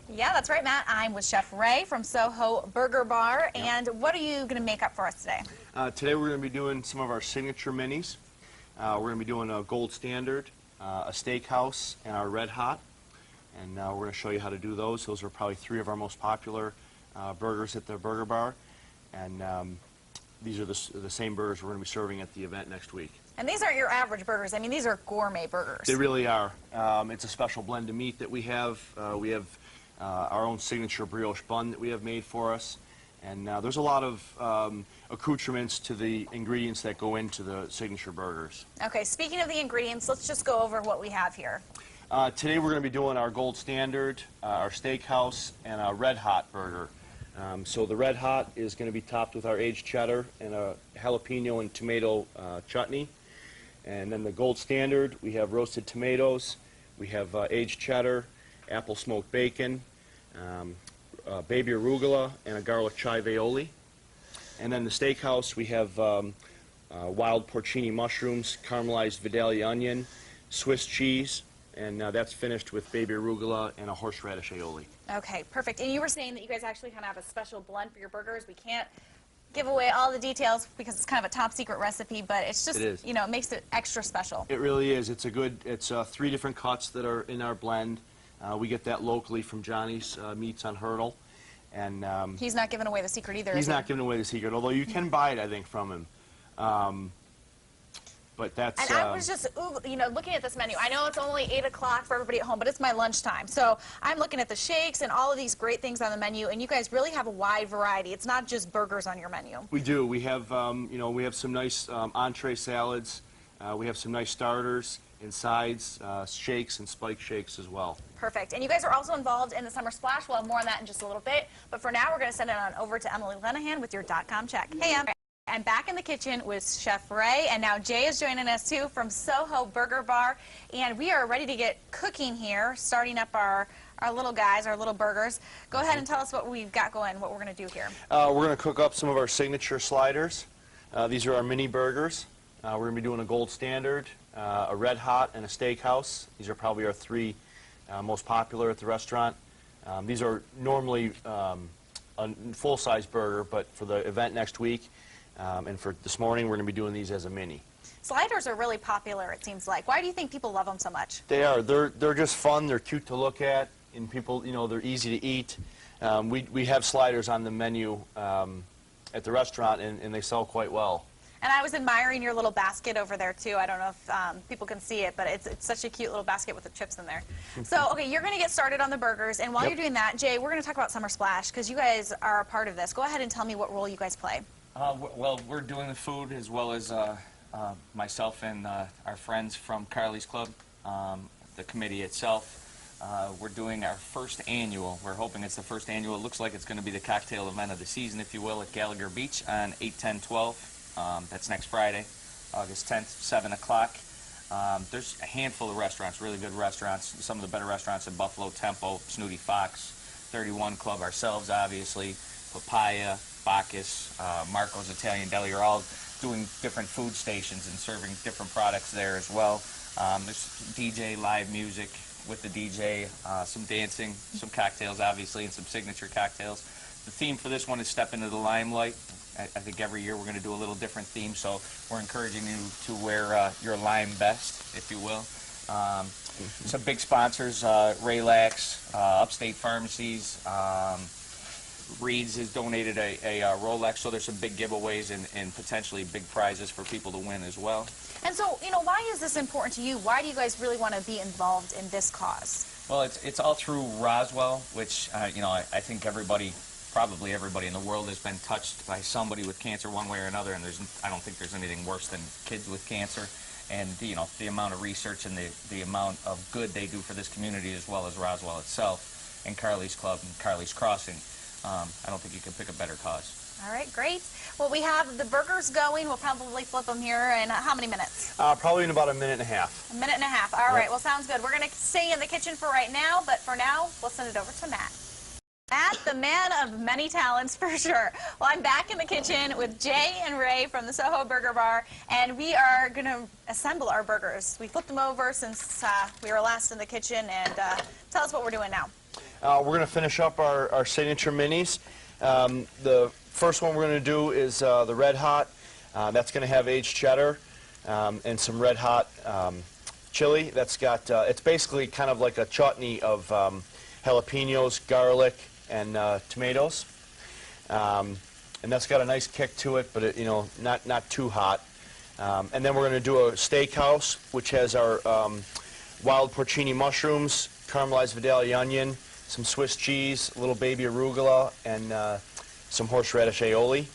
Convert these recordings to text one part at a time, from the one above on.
Yeah, that's right, Matt. I'm with Chef Ray from Soho Burger Bar. Yep. And what are you going to make up for us today? Today we're going to be doing some of our signature minis. We're going to be doing a gold standard, a steakhouse, and our red hot. And we're going to show you how to do those. Those are probably three of our most popular burgers at the Burger Bar. And these are the same burgers we're going to be serving at the event next week. And these aren't your average burgers. I mean, these are gourmet burgers. They really are. It's a special blend of meat that we have. We have our own signature brioche bun that we have made for us. And there's a lot of accoutrements to the ingredients that go into the signature burgers. Okay, speaking of the ingredients, let's just go over what we have here. Today we're going to be doing our gold standard, our steakhouse, and our red hot burger. So the red hot is going to be topped with our aged cheddar and a jalapeno and tomato chutney. And then the gold standard, we have roasted tomatoes, we have aged cheddar, apple smoked bacon, baby arugula, and a garlic chive aioli. And then the steakhouse, we have wild porcini mushrooms, caramelized Vidalia onion, Swiss cheese, and that's finished with baby arugula and a horseradish aioli. Okay, perfect. And you were saying that you guys actually kind of have a special blend for your burgers. We can't give away all the details because it's kind of a top secret recipe, but it's just, you know, it makes it extra special. It really is. It's three different cuts that are in our blend. We get that locally from Johnny's Meats on Hurdle. And he's not giving away the secret either. He's not giving away the secret, although you can buy it, I think, from him. But that's. And I was just, you know, looking at this menu. I know it's only 8 o'clock for everybody at home, but it's my lunchtime. So I'm looking at the shakes and all of these great things on the menu, and you guys really have a wide variety. It's not just burgers on your menu. We do. We have, you know, we have some nice entree salads. We have some nice starters and sides, shakes and spike shakes as well. Perfect. And you guys are also involved in the Summer Splash. We'll have more on that in just a little bit. But for now, we're going to send it on over to Emily Lenahan with your .com check. Hey, Em. I'm back in the kitchen with Chef Ray, and now Jay is joining us too from Soho Burger Bar, and we are ready to get cooking here, starting up our little guys, our little burgers. Go ahead and tell us what we've got going, what we're going to do here. We're going to cook up some of our signature sliders. These are our mini burgers. We're going to be doing a gold standard, a red hot, and a steakhouse. These are probably our three most popular at the restaurant. These are normally a full-size burger, but for the event next week, and for this morning, we're going to be doing these as a mini. Sliders are really popular, it seems like. Why do you think people love them so much? They are. They're just fun. They're cute to look at, and people, you know, they're easy to eat. We have sliders on the menu at the restaurant, and they sell quite well. And I was admiring your little basket over there, too. I don't know if people can see it, but it's such a cute little basket with the chips in there. So, okay, you're going to get started on the burgers. And while you're doing that, Jay, we're going to talk about Summer Splash, because you guys are a part of this. Go ahead and tell me what role you guys play. Well, we're doing the food as well as myself and our friends from Carly's Club, the committee itself. We're doing our first annual. We're hoping it's the first annual. It looks like it's going to be the cocktail event of the season, if you will, at Gallagher Beach on 8/10/12. That's next Friday, August 10th, 7 o'clock. There's a handful of restaurants, really good restaurants. Some of the better restaurants in Buffalo, Tempo, Snooty Fox, 31 Club, ourselves, obviously, Papaya, Bacchus, Marco's Italian Deli are all doing different food stations and serving different products there as well. There's DJ, live music with the DJ, some dancing, some cocktails, obviously, and some signature cocktails. The theme for this one is Step into the Limelight. I think every year we're going to do a little different theme, so we're encouraging you to wear your lime best, if you will. Some big sponsors, Raylax, Upstate Pharmacies, Reed's has donated a Rolex, so there's some big giveaways and potentially big prizes for people to win as well. And so, you know, why is this important to you? Why do you guys really want to be involved in this cause? Well, it's all through Roswell, which, you know, I think probably everybody in the world has been touched by somebody with cancer one way or another, and I don't think there's anything worse than kids with cancer. And, you know, the amount of research and the amount of good they do for this community as well as Roswell itself and Carly's Club and Carly's Crossing. I don't think you can pick a better cause. All right, great. Well, we have the burgers going. We'll probably flip them here in how many minutes? Probably in about a minute and a half. A minute and a half. All right, well, sounds good. We're going to stay in the kitchen for right now, but for now, we'll send it over to Matt. Matt, the man of many talents, for sure. Well, I'm back in the kitchen with Jay and Ray from the Soho Burger Bar, and we are going to assemble our burgers. We flipped them over since we were last in the kitchen, and tell us what we're doing now. We're going to finish up our signature minis. The first one we're going to do is the Red Hot. That's going to have aged cheddar and some Red Hot chili. That's got, it's basically kind of like a chutney of jalapenos, garlic, and tomatoes. And that's got a nice kick to it, but it, not too hot. And then we're going to do a steakhouse, which has our wild porcini mushrooms, caramelized Vidalia onion, some Swiss cheese, a little baby arugula, and some horseradish aioli.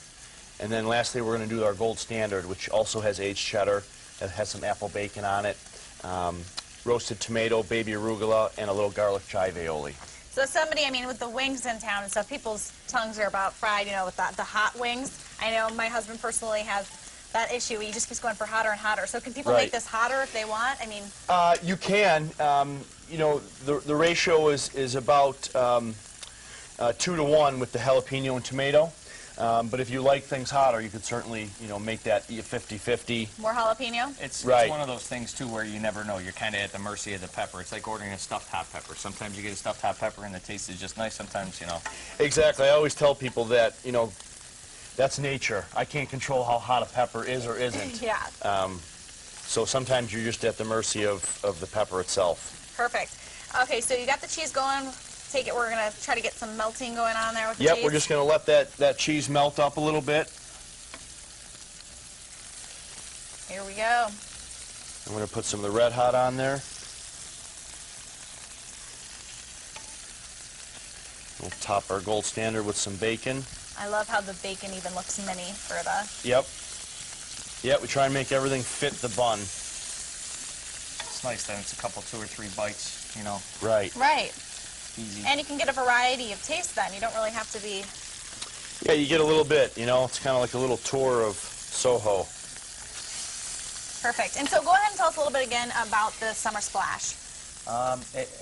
And then lastly, we're going to do our gold standard, which also has aged cheddar, that has some apple bacon on it, roasted tomato, baby arugula, and a little garlic chive aioli. So somebody, I mean, with the wings in town and stuff, people's tongues are about fried, with the hot wings. I know my husband personally has that issue. He just keeps going for hotter and hotter. So can people make this hotter if they want? I mean, you can. The ratio is about 2 to 1 with the jalapeno and tomato. But if you like things hotter, you could certainly, make that 50-50. More jalapeno? It's one of those things, too, where you never know. You're kind of at the mercy of the pepper. It's like ordering a stuffed hot pepper. Sometimes you get a stuffed hot pepper and the taste is just nice. Sometimes, Exactly. I always tell people that, that's nature. I can't control how hot a pepper is or isn't. Yeah. So sometimes you're just at the mercy of the pepper itself. Perfect. Okay, so you got the cheese going. Take it. We're going to try to get some melting going on there with the cheese. Yep, we're just going to let that cheese melt up a little bit. Here we go. I'm going to put some of the Red Hot on there. We'll top our gold standard with some bacon. I love how the bacon even looks mini for the... Yep, we try and make everything fit the bun. it's nice that it's a couple, 2 or 3 bites, Right. Right. Easy. And you can get a variety of taste then. You don't really have to be... Yeah, you get a little bit, it's kind of like a little tour of Soho. Perfect. And so go ahead and tell us a little bit again about the Summer Splash.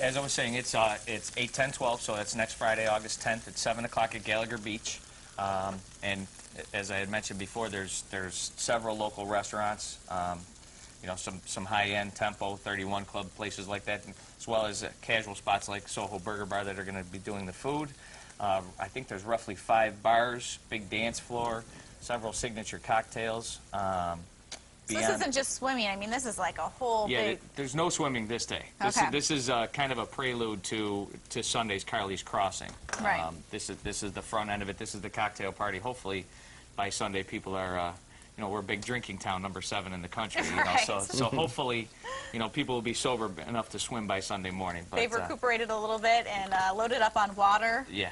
As I was saying, it's 8, 10, 12, so that's next Friday, August 10th at 7 o'clock at Gallagher Beach. And as I had mentioned before, there's several local restaurants, some high-end Tempo, 31 Club, places like that, as well as casual spots like Soho Burger Bar that are going to be doing the food. I think there's roughly 5 bars, big dance floor, several signature cocktails. So this isn't just swimming. I mean, this is like a whole big... there's no swimming this day. This is kind of a prelude to Sunday's Carly's Crossing. Right. This is the front end of it. This is the cocktail party. Hopefully, by Sunday, people are, we're a big drinking town, number 7 in the country. Right. So hopefully, people will be sober enough to swim by Sunday morning. But, they've recuperated a little bit and loaded up on water. Yeah,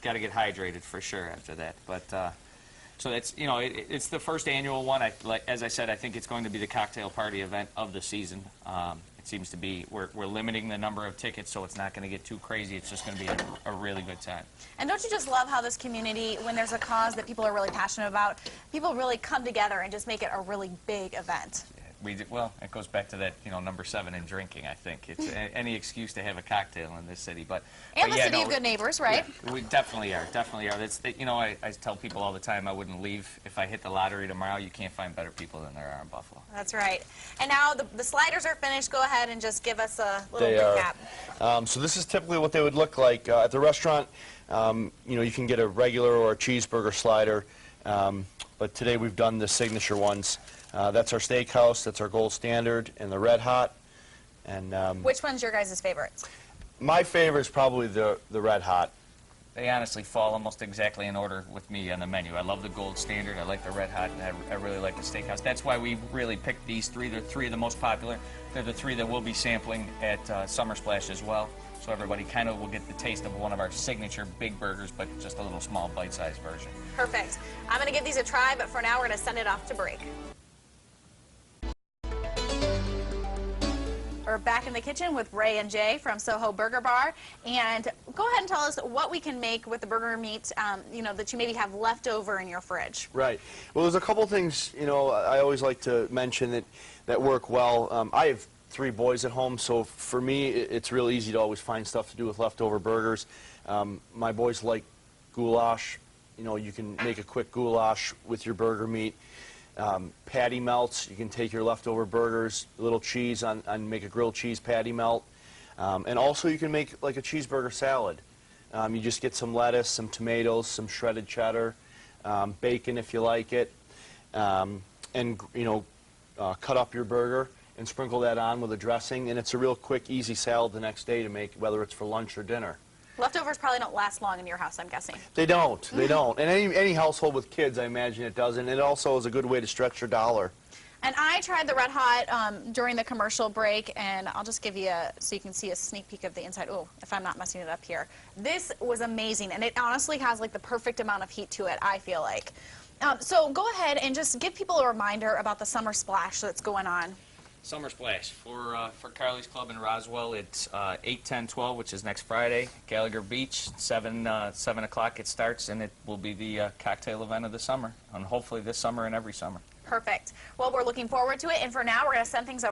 got to get hydrated for sure after that. But. So it's it's the first annual one. As I said, I think it's going to be the cocktail party event of the season. It seems to be we're limiting the number of tickets, so it's not going to get too crazy. It's just going to be a really good time. And don't you just love how this community, when there's a cause that people are really passionate about, people really come together and just make it a really big event. Well, it goes back to that, number 7 in drinking, I think. It's any excuse to have a cocktail in this city. And the city of good neighbors, right? Yeah, we definitely are. I tell people all the time I wouldn't leave. If I hit the lottery tomorrow, you can't find better people than there are in Buffalo. That's right. And now the sliders are finished. Go ahead and just give us a little recap. So this is typically what they would look like. At the restaurant, you can get a regular or a cheeseburger slider. But today we've done the signature ones. That's our steakhouse, that's our gold standard, and the Red Hot. And which one's your guys' favorites? My favorite is probably the Red Hot. They honestly fall almost exactly in order with me on the menu. I love the gold standard, I like the Red Hot, and I really like the steakhouse. That's why we really picked these 3. They're 3 of the most popular. They're the 3 that we'll be sampling at Summer Splash as well. So everybody kind of will get the taste of one of our signature big burgers, but just a little small bite-sized version. Perfect. I'm going to give these a try, but for now we're going to send it off to break. We're back in the kitchen with Ray and Jay from Soho Burger Bar. And go ahead and tell us what we can make with the burger meat, that you maybe have left over in your fridge. Right. Well, there's a couple things, I always like to mention that work well. I have 3 boys at home, so for me, it's real easy to always find stuff to do with leftover burgers. My boys like goulash. You can make a quick goulash with your burger meat. Patty melts, you can take your leftover burgers, a little cheese and make a grilled cheese patty melt. And also you can make like a cheeseburger salad. You just get some lettuce, some tomatoes, some shredded cheddar, bacon if you like it, and cut up your burger and sprinkle that on with a dressing, and it's a real quick, easy salad the next day to make, whether it's for lunch or dinner. Leftovers probably don't last long in your house, I'm guessing. They don't. They don't. And any household with kids, I imagine it doesn't. It also is a good way to stretch your dollar. And I tried the Red Hot during the commercial break, and I'll just give you so you can see a sneak peek of the inside. Oh, if I'm not messing it up here. This was amazing, and it honestly has like the perfect amount of heat to it, I feel like. So go ahead and just give people a reminder about the Summer Splash that's going on. Summer Splash for Carly's Club in Roswell. It's 8, 10, 12, which is next Friday. Gallagher Beach, 7 o'clock it starts, and it will be the cocktail event of the summer, and hopefully this summer and every summer. Perfect. Well, we're looking forward to it, and for now, we're going to send things over